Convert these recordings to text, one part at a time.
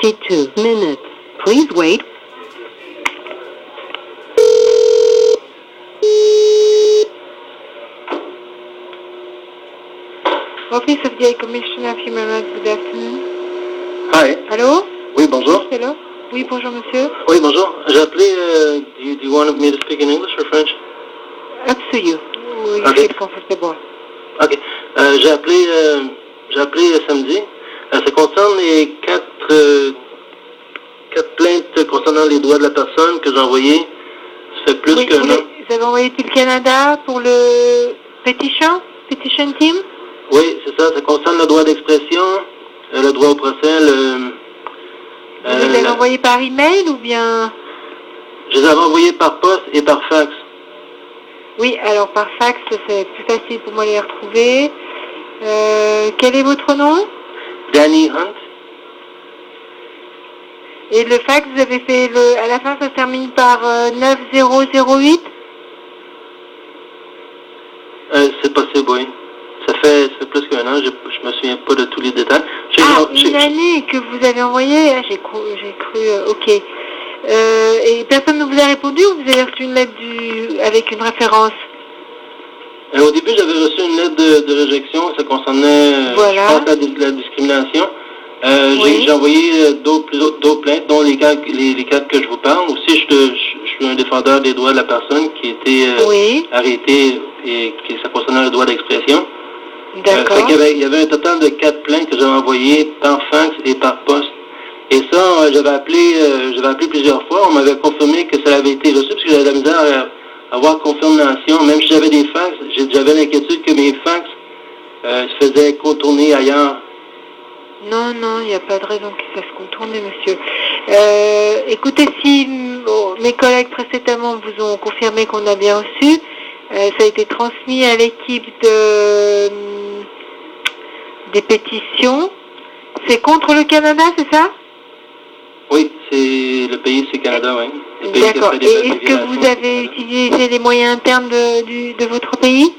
52 minutes. Please wait. Office of the High Commissioner of Human Rights, good afternoon. Hi. Allô? Oui, bonjour. Hello? Oui, bonjour monsieur. Oui, bonjour. J'ai appelé, do you want me to speak in English or French? Up to you. Oui, Okay. feel comfortable. Ok. J'ai appelé samedi. Ça concerne les quatre plaintes concernant les droits de la personne que j'ai envoyées. Ça fait plus Oui, qu'un an. vous avez envoyé tout le Canada pour le petition team? Oui, c'est ça. Ça concerne le droit d'expression, le droit au procès, Vous les avez envoyés par email ou bien? Je les avais envoyés par poste et par fax. Oui, alors par fax, c'est plus facile pour moi de les retrouver. Quel est votre nom? Danny Hunt. Et le fax, vous avez fait à la fin, ça se termine par 9008? C'est possible, oui. Ça fait plus qu'un an, je me souviens pas de tous les détails. Une année que vous avez envoyé, j'ai cru, ok. Et personne ne vous a répondu ou vous avez reçu une lettre avec une référence? Au début, j'avais reçu une lettre de réjection, ça concernait, voilà. Je pense, la discrimination. Oui. J'ai envoyé d'autres plaintes, dont les quatre que je vous parle. Aussi, je suis un défendeur des droits de la personne qui était arrêté et ça concernait le droit d'expression. D'accord. Il y avait un total de 4 plaintes que j'avais envoyées par fax et par poste. Et ça, j'avais appelé plusieurs fois. On m'avait confirmé que ça avait été reçu parce que j'avais de la misère à avoir confirmation. Même si j'avais des fax, j'avais l'inquiétude que mes fax se faisaient contourner ailleurs. Non, il n'y a pas de raison qu'ils fassent contourner, monsieur. Écoutez, si mes collègues précédemment vous ont confirmé qu'on a bien reçu, ça a été transmis à l'équipe des pétitions. C'est contre le Canada, c'est ça? Oui, c'est le pays, c'est Canada, oui. D'accord. Et est-ce que vous avez utilisé les moyens internes de votre pays?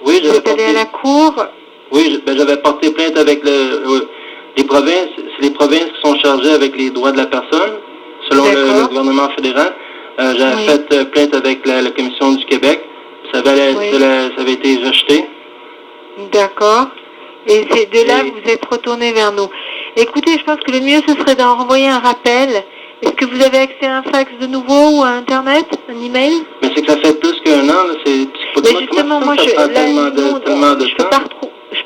Oui, vous êtes allé à la cour? Oui, j'avais porté plainte avec les provinces. C'est les provinces qui sont chargées avec les droits de la personne, selon le gouvernement fédéral. J'avais fait plainte avec la Commission du Québec. Ça avait été rejeté. D'accord. Et c'est de là que vous êtes retourné vers nous. Écoutez, je pense que le mieux, ce serait d'en renvoyer un rappel. Est-ce que vous avez accès à un fax de nouveau ou à Internet, un email? Mais c'est que ça fait plus qu'un an. Mais justement, moi, je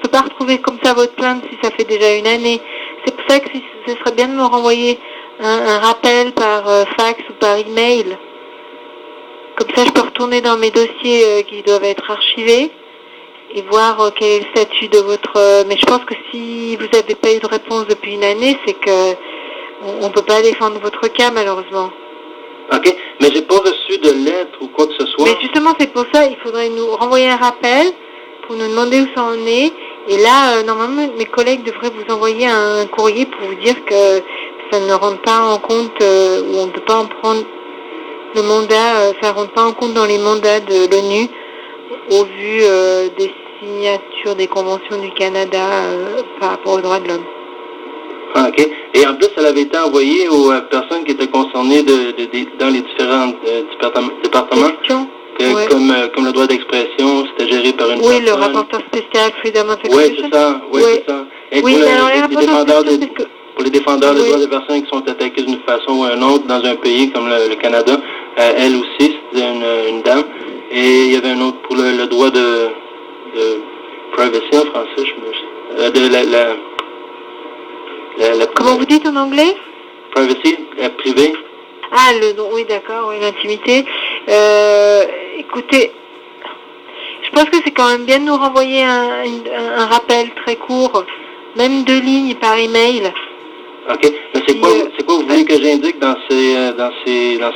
peux pas retrouver comme ça votre plainte si ça fait déjà une année. C'est pour ça que ce serait bien de me renvoyer un rappel par fax ou par email. Comme ça, je peux retourner dans mes dossiers qui doivent être archivés et voir quel est le statut de votre... mais je pense que si vous n'avez pas eu de réponse depuis une année, c'est que on ne peut pas défendre votre cas, malheureusement. OK, mais j'ai pas reçu de lettre ou quoi que ce soit. Mais justement, c'est pour ça, il faudrait nous renvoyer un rappel pour nous demander où ça en est. Et là, normalement, mes collègues devraient vous envoyer un courrier pour vous dire que ça ne rentre pas en compte, ou on ne peut pas en prendre le mandat, ça ne rentre pas en compte dans les mandats de l'ONU au vu des signatures des conventions du Canada par rapport aux droits de l'homme. Ah, OK. Et en plus, elle avait été envoyée aux personnes qui étaient concernées dans les différents départements. Comme le droit d'expression, c'était géré par une personne. Oui, le rapporteur spécial Freedom of Expression. Oui, c'est ça. Oui, c'est ça. Et pour les défendeurs des droits des personnes qui sont attaquées d'une façon ou une autre dans un pays comme le Canada, elle aussi, c'était une dame. Et il y avait un autre pour le droit de privacy en français, Comment vous dites en anglais? Privacy, privé. Ah, oui, d'accord, oui, l'intimité. Écoutez, je pense que c'est quand même bien de nous renvoyer un rappel très court, même 2 lignes par email. OK. Mais c'est quoi vous voulez que j'indique dans ces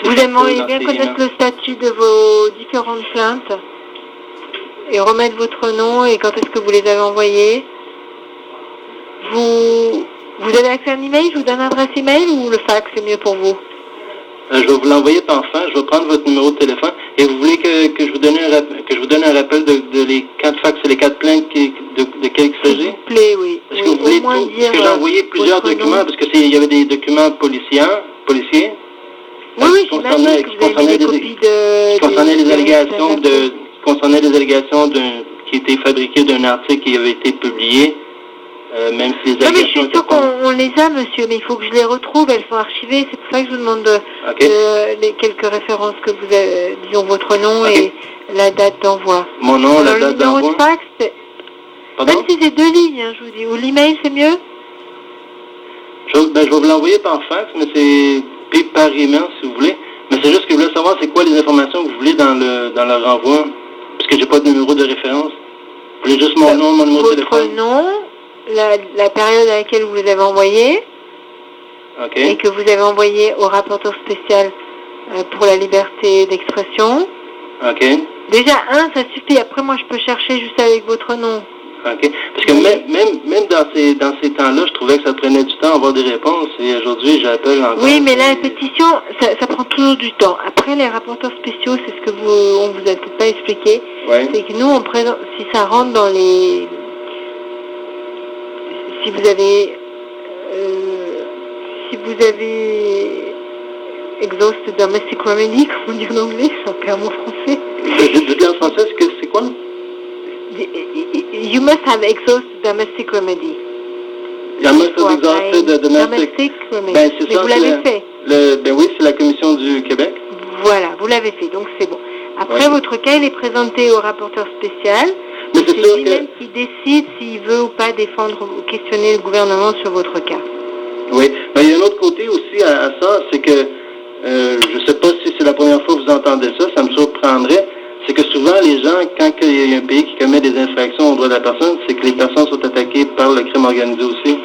Vous aimeriez bien connaître le statut de vos différentes plaintes et remettre votre nom et quand est-ce que vous les avez envoyées. Vous avez accès à un email? Je vous donne l'adresse email ou le fax, c'est mieux pour vous? Je vais vous l'envoyer par fax. Je vais prendre votre numéro de téléphone. Et vous voulez que je vous donne un rappel de les 4 fax et les 4 plaintes de quel il S'il s'agit? vous plaît, oui. Est-ce que vous Au voulez moins tout? dire Parce que j'ai envoyé plusieurs votre documents, nom. parce que il y avait des documents policiers. Oui, oui, j'imagine que vous avez mis des copies qui concernaient les allégations d'investigation. qui étaient fabriquées d'un article qui avait été publié, même si les Non, mais je allégations suis étaient sûre pas... qu'on les a, monsieur, mais il faut que je les retrouve, elles sont archivées, c'est pour ça que je vous demande Ok. les quelques références que vous avez, disons votre nom Ok. et la date d'envoi. Mon nom, Alors, la date le numéro d'envoi. de fax, c'est... Pardon? Même si c'est 2 lignes, hein, je vous dis, ou l'email, c'est mieux? Je vais vous l'envoyer par fax, mais c'est par email, si vous voulez. Mais c'est juste que je voulais savoir c'est quoi les informations que vous voulez dans le renvoi, parce que j'ai pas de numéro de référence. Vous voulez juste mon nom, mon numéro de Votre téléphone? nom, la période à laquelle vous les avez envoyés, OK. et que vous avez envoyé au rapporteur spécial pour la liberté d'expression. OK. Déjà, ça suffit. Après, moi, je peux chercher juste avec votre nom. OK. Parce que même dans ces temps-là, je trouvais que ça prenait du temps à avoir des réponses. Et aujourd'hui, j'appelle encore. Oui, mais la pétition, ça prend toujours du temps. Après, les rapporteurs spéciaux, c'est ce que on vous a peut-être pas expliqué. Ouais. C'est que nous, on présente, si ça rentre dans les... Si vous avez exhausted domestic remedy, comment dire en anglais, j'en perds mon français. Je dis en français, c'est quoi? You must have exhausted domestic remedy. You must have exhausted the domestic remedy. Ben, c'est Mais ça, vous l'avez fait. Ben oui, c'est la Commission du Québec. Voilà, vous l'avez fait, donc c'est bon. Après, votre cas, il est présenté au rapporteur spécial. Mais c'est sûr lui-même qui décide s'il veut ou pas défendre ou questionner le gouvernement sur votre cas. Oui, mais il y a un autre côté aussi à ça, c'est que je ne sais pas si c'est la première fois que vous entendez ça, ça me surprendrait. C'est que souvent, les gens, quand il y a un pays qui commet des infractions aux droits de la personne, c'est que les personnes sont attaquées par le crime organisé aussi,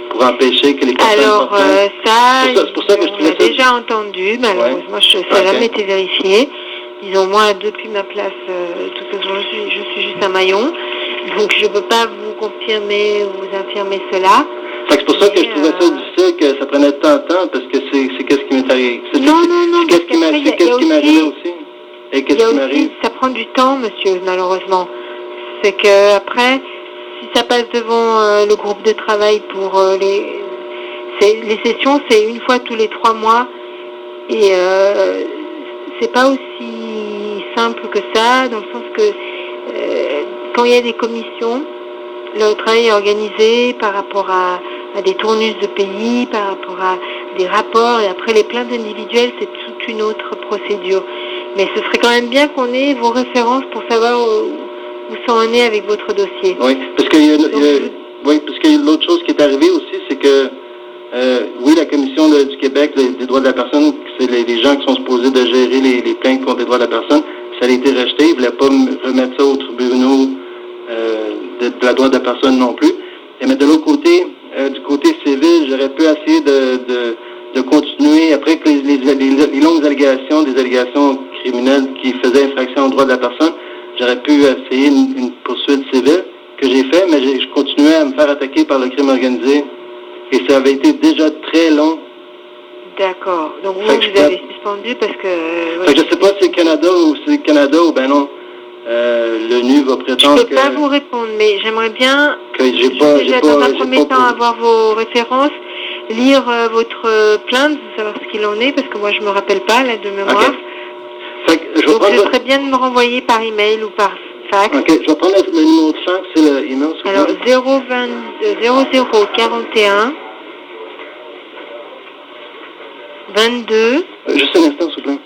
pour empêcher que les personnes... Alors, c'est pour ça que je on trouvais l'a ça... déjà entendu, malheureusement, ça n'a jamais été vérifié. Disons, moi, depuis ma place, de toute façon, je suis juste un maillon, donc je ne peux pas vous confirmer ou vous infirmer cela. C'est pour ça que je trouvais ça difficile, que ça prenait tant de temps, parce que c'est qu'est-ce qui m'est arrivé. Non, c'est qu'est-ce qui m'est arrivé aussi. Et qu'est-ce qui m'arrive? Ça prend du temps, monsieur, malheureusement. C'est que après, si ça passe devant le groupe de travail pour les sessions, c'est une fois tous les 3 mois, et c'est pas aussi simple que ça, dans le sens que quand il y a des commissions, le travail est organisé par rapport à des tournus de pays, par rapport à des rapports, et après les plaintes individuelles, c'est toute une autre procédure. Mais ce serait quand même bien qu'on ait vos références pour savoir où ça en est avec votre dossier. Oui, parce qu'il y a l'autre chose qui est arrivée aussi, c'est que oui, la Commission du Québec des droits de la personne, c'est les gens qui sont supposés de gérer les plaintes contre les droits de la personne, ça a été rejeté, ils ne voulaient pas remettre ça aux tribunaux de la droit de la personne non plus. Mais de l'autre côté, du côté civil, j'aurais pu essayer de continuer, après que les longues allégations, des allégations criminelles qui faisaient infraction aux droits de la personne, j'aurais pu essayer une poursuite civile que j'ai fait, mais je continuais à me faire attaquer par le crime organisé. Et ça avait été déjà très long. D'accord. Donc vous avez suspendu parce que... je ne sais pas si c'est Canada ou ben non. L'ONU va prétendre que... Je ne peux pas vous répondre, mais j'aimerais bien, dans un premier temps, avoir vos références, lire votre plainte, savoir ce qu'il en est, parce que moi je ne me rappelle pas, là, de mémoire. Okay. Donc ce serait bien de me renvoyer par email ou par fax. Ok, je vais prendre le numéro de fax, c'est le email. Alors 0041 22. Juste un instant, s'il vous plaît.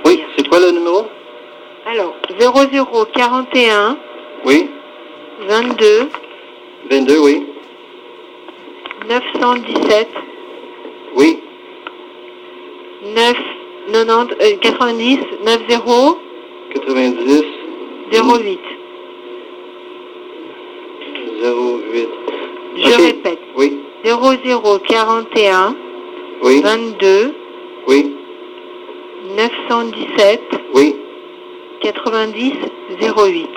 Oui, c'est quoi le numéro? Alors, 0041. Oui. 22. 22, oui. 917. Oui. 90 90 90 08. 08. Je répète. Oui. 0041 Oui. 22 Oui. 917 Oui. 90 08.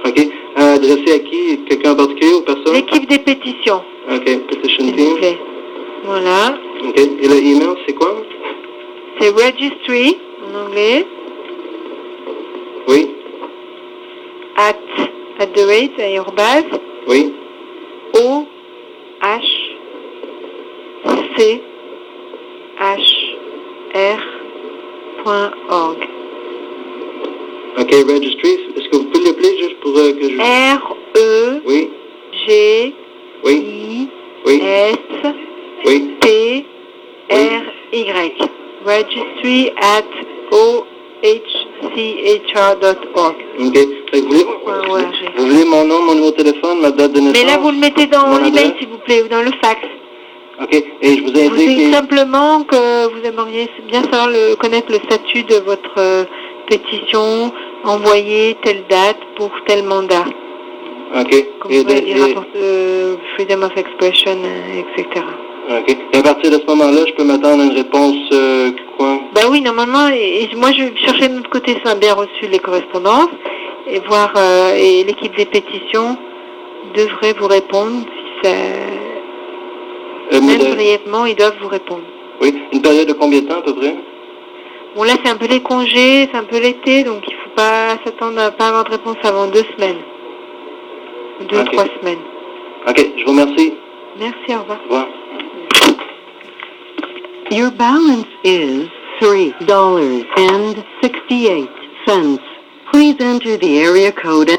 OK. Adressé à qui? Quelqu'un en particulier ou personne? L'équipe des pétitions, OK. Petition s'il vous team. plaît. Voilà. OK. Et le email, c'est quoi? C'est registry, en anglais, Oui. at the rate, @ Oui. OHCHR.org. OK. Registry. Est-ce que vous pouvez l'appeler juste pour que je... Oui. REGIS Oui. Oui. Oui. TRY. Registry at ohchr.org. OK. Fait que vous voulez mon nom, mon numéro de téléphone, ma date de naissance? Mais là, vous le mettez dans mon l'email, adresse? s'il vous plaît, ou dans le fax. OK. Et je vous ai Vous dit dites que... simplement que vous aimeriez bien savoir connaître le statut de votre pétition, envoyer telle date pour tel mandat. OK. Comme vous pouvez dire, freedom of expression, etc. OK. Et à partir de ce moment-là, je peux m'attendre à une réponse quoi? Ben oui, normalement, moi je vais chercher de notre côté si on a bien reçu les correspondances et voir, et l'équipe des pétitions devrait vous répondre si ça... Même brièvement, ils doivent vous répondre. Oui. Une période de combien de temps à peu près? Bon, là, c'est un peu les congés, c'est un peu l'été, donc il ne faut pas s'attendre à pas avoir de réponse avant 2 semaines. 2 ou 3 semaines. OK. Je vous remercie. Merci, au revoir. Au revoir. Your balance is $3.68. Please enter the area code